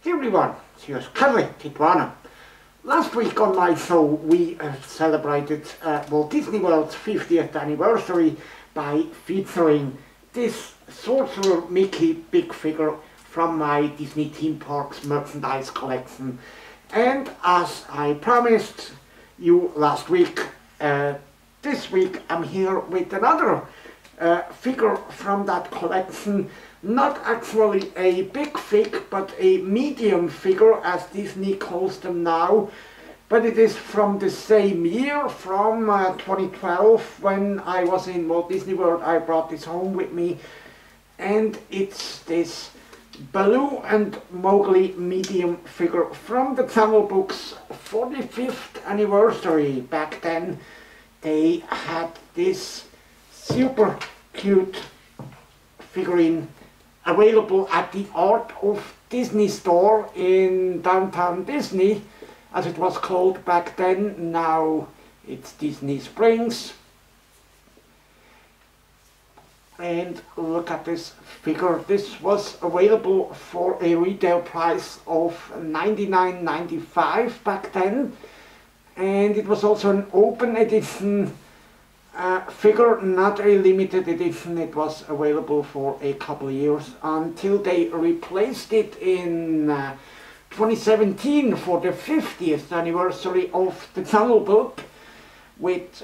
Hey everyone, here's Cuddly, Kitwana. Last week on my show we celebrated Walt Disney World's 50th anniversary by featuring this Sorcerer Mickey big figure from my Disney Theme Parks merchandise collection. And as I promised you last week, this week I'm here with another figure from that collection. Not actually a big fig, but a medium figure as Disney calls them now. But it is from the same year, from 2012, when I was in Walt Disney World. I brought this home with me. And it's this Baloo and Mowgli medium figure from the Jungle Book's 45th anniversary. Back then they had this super cute figurine available at the Art of Disney store in downtown Disney, as it was called back then. Now it's Disney Springs. And look at this figure. This was available for a retail price of $99.95 back then, and it was also an open edition figure, not a limited edition. It was available for a couple of years until they replaced it in 2017 for the 50th anniversary of the Jungle Book with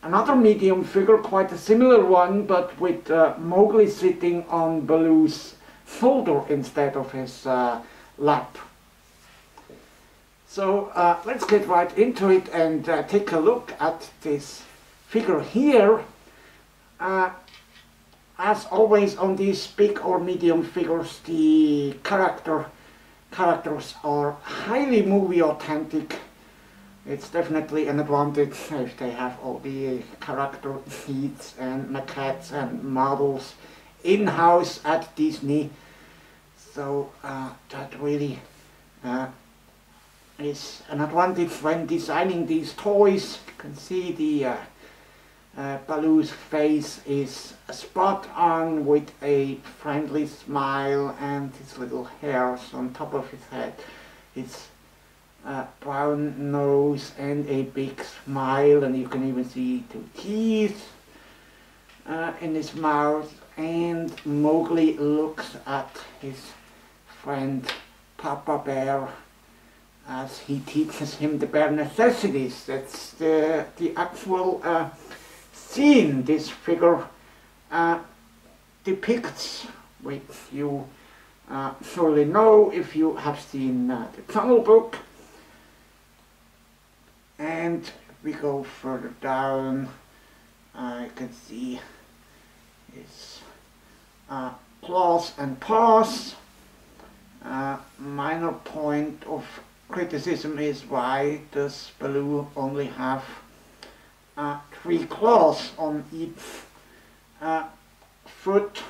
another medium figure, quite a similar one, but with Mowgli sitting on Baloo's shoulder instead of his lap. So let's get right into it and take a look at this figure here. As always on these big or medium figures, the characters are highly movie authentic. It's definitely an advantage if they have all the character sheets and maquettes and models in-house at Disney. So that really is an advantage when designing these toys. You can see the Baloo's face is spot on with a friendly smile, and his little hairs on top of his head. His brown nose and a big smile, and you can even see two teeth in his mouth. And Mowgli looks at his friend Papa Bear as he teaches him the bare necessities. That's the actual scene this figure depicts, which you surely know if you have seen the Jungle Book. And if we go further down, you can see his claws and paws. Minor point of criticism is, why does Baloo only have 3 claws on each foot?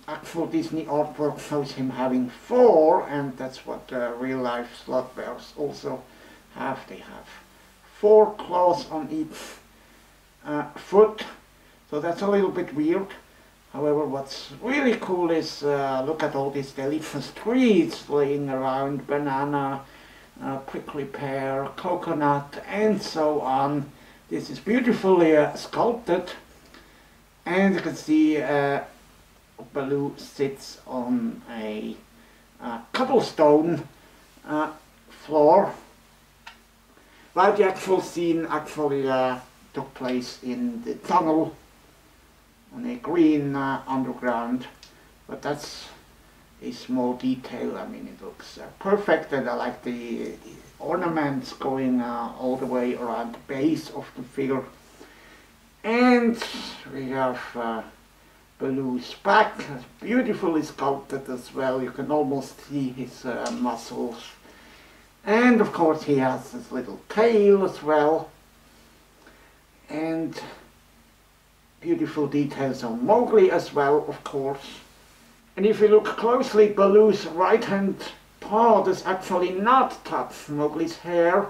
Actual Disney artwork shows him having 4, and that's what real life sloth bears also have. They have 4 claws on each foot, so that's a little bit weird. However, what's really cool is look at all these delicious trees laying around: banana, prickly pear, coconut, and so on. This is beautifully sculpted, and you can see Baloo sits on a cobblestone floor, while the actual scene actually took place in the tunnel on a green underground. But that's a small detail. I mean, it looks perfect, and I like the ornaments going all the way around the base of the figure. And we have Baloo's back, beautifully sculpted as well. You can almost see his muscles. And of course he has his little tail as well. And beautiful details on Mowgli as well, of course. And if you look closely, Baloo's right hand paw does actually not touch Mowgli's hair,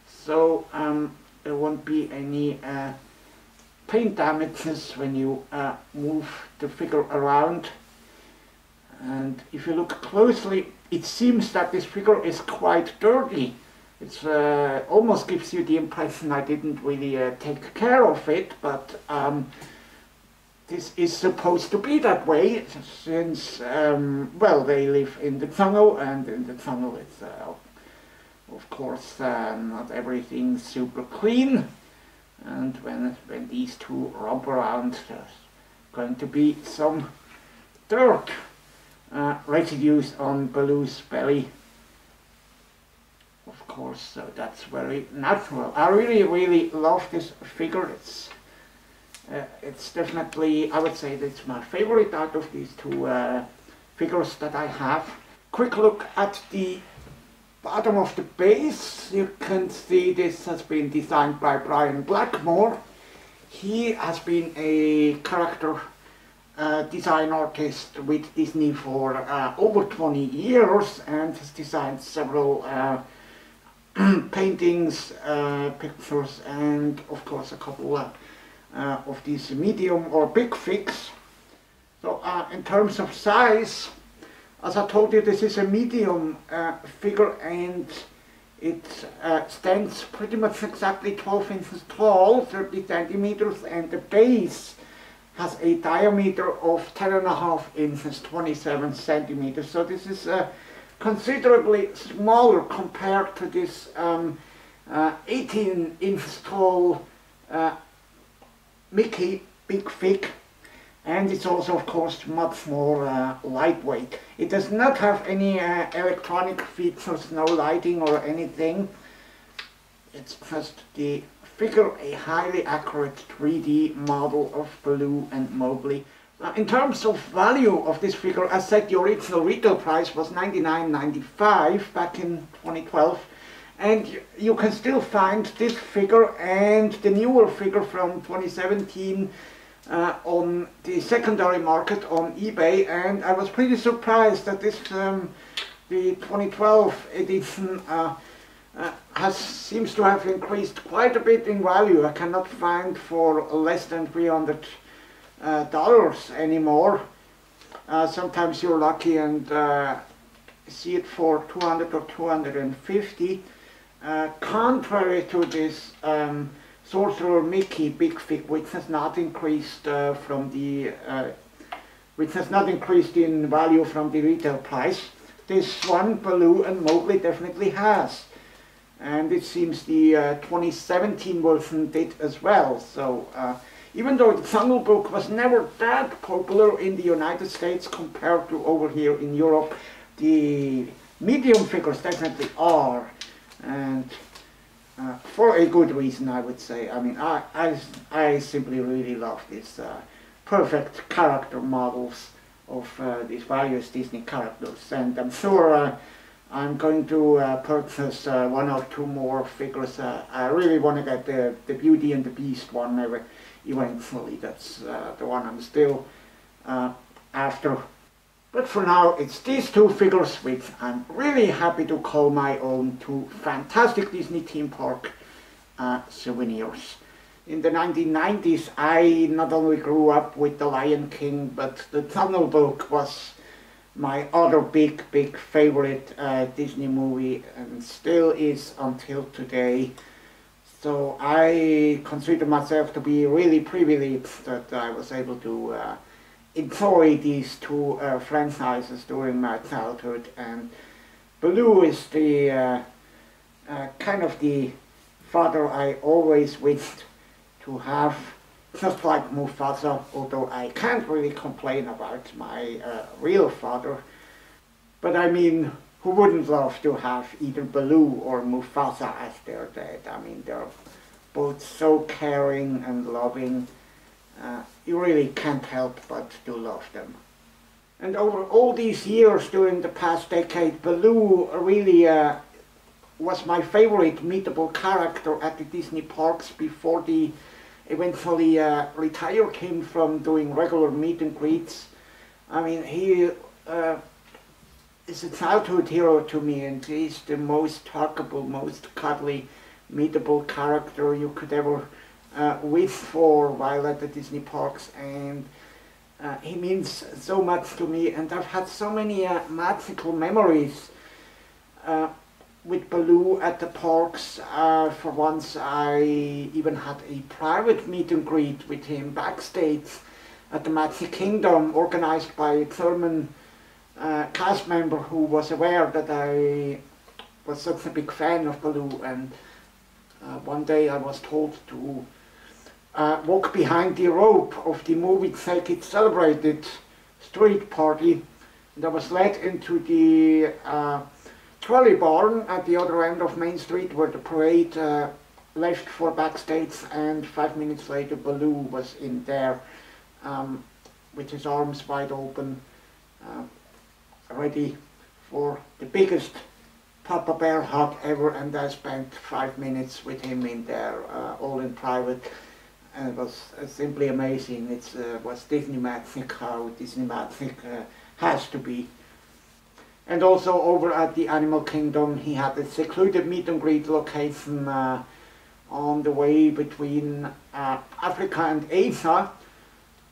so there won't be any paint damages when you move the figure around. And if you look closely, it seems that this figure is quite dirty. It almost gives you the impression I didn't really take care of it, but this is supposed to be that way since, well, they live in the jungle, and in the jungle it's, of course, not everything's super clean. And when these two romp around, there's going to be some dirt residues on Baloo's belly. Of course, so that's very natural. I really love this figure. It's definitely, I would say, it's my favorite out of these two figures that I have. Quick look at the bottom of the base. You can see this has been designed by Brian Blackmore. He has been a character design artist with Disney for over 20 years and has designed several paintings, pictures, and of course a couple of these medium or big figs. So in terms of size, as I told you, this is a medium figure, and it stands pretty much exactly 12 inches tall, 30 centimeters, and the base has a diameter of 10.5 inches, 27 centimeters. So this is considerably smaller compared to this 18 inches tall Mickey Big Fig, and it's also of course much more lightweight. It does not have any electronic features, no lighting or anything. It's just the figure, a highly accurate 3D model of Baloo and Mowgli. In terms of value of this figure, as said, the original retail price was $99.95 back in 2012, and you can still find this figure and the newer figure from 2017 on the secondary market on eBay, and I was pretty surprised that this the 2012 edition seems to have increased quite a bit in value. I cannot find for less than $300 anymore. Sometimes you're lucky and see it for 200 or 250. Contrary to this Sorcerer Mickey Big Fig, which has not increased which has not increased in value from the retail price, this one, Baloo and Mowgli, definitely has. And it seems the 2017 version did as well. So even though the Jungle Book was never that popular in the United States compared to over here in Europe, the medium figures definitely are, and for a good reason, I would say. I mean, I simply really love these perfect character models of these various Disney characters, and I'm sure I'm going to purchase one or two more figures. I really want to get the Beauty and the Beast one eventually. That's the one I'm still after. But for now, it's these two figures which I'm really happy to call my own two fantastic Disney theme park souvenirs. In the 1990s, I not only grew up with The Lion King, but the Jungle Book was my other big favorite Disney movie, and still is until today. So I consider myself to be really privileged that I was able to enjoy these two franchises during my childhood, and Baloo is the kind of the father I always wished to have, just like Mufasa, although I can't really complain about my real father. But I mean, who wouldn't love to have either Baloo or Mufasa as their dad? I mean, they're both so caring and loving. You really can't help but to love them. And over all these years during the past decade, Baloo really was my favorite meetable character at the Disney parks before they eventually retired him from doing regular meet and greets. I mean, he is a childhood hero to me, and he's the most huggable, most cuddly, meetable character you could ever wish for while at the Disney parks. And He means so much to me, and I've had so many magical memories with Baloo at the parks. For once I even had a private meet and greet with him backstage at the Magic Kingdom, organized by a German cast member who was aware that I was such a big fan of Baloo, and one day I was told to walk behind the rope of the movie Take It Celebrated street party, and I was led into the trolley barn at the other end of Main Street where the parade left for backstage, and 5 minutes later Baloo was in there with his arms wide open, ready for the biggest Papa Bear hug ever, and I spent 5 minutes with him in there, all in private. And it was simply amazing. It was Disney magic, how Disney magic has to be. And also over at the Animal Kingdom, he had a secluded meet and greet location on the way between Africa and Asia,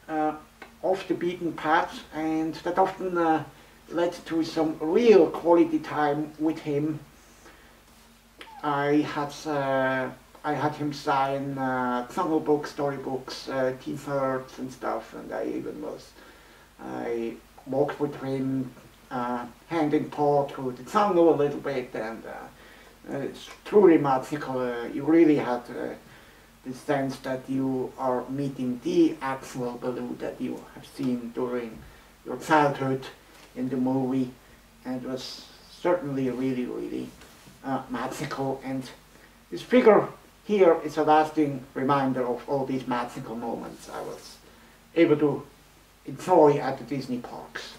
off the beaten path, and that often led to some real quality time with him. I had him sign jungle books, storybooks, t-shirts and stuff, and I walked with him hand in paw through the jungle a little bit, and it's truly magical. You really had the sense that you are meeting the actual Baloo that you have seen during your childhood in the movie, and it was certainly really, really magical. And this figure here is a lasting reminder of all these magical moments I was able to enjoy at the Disney parks.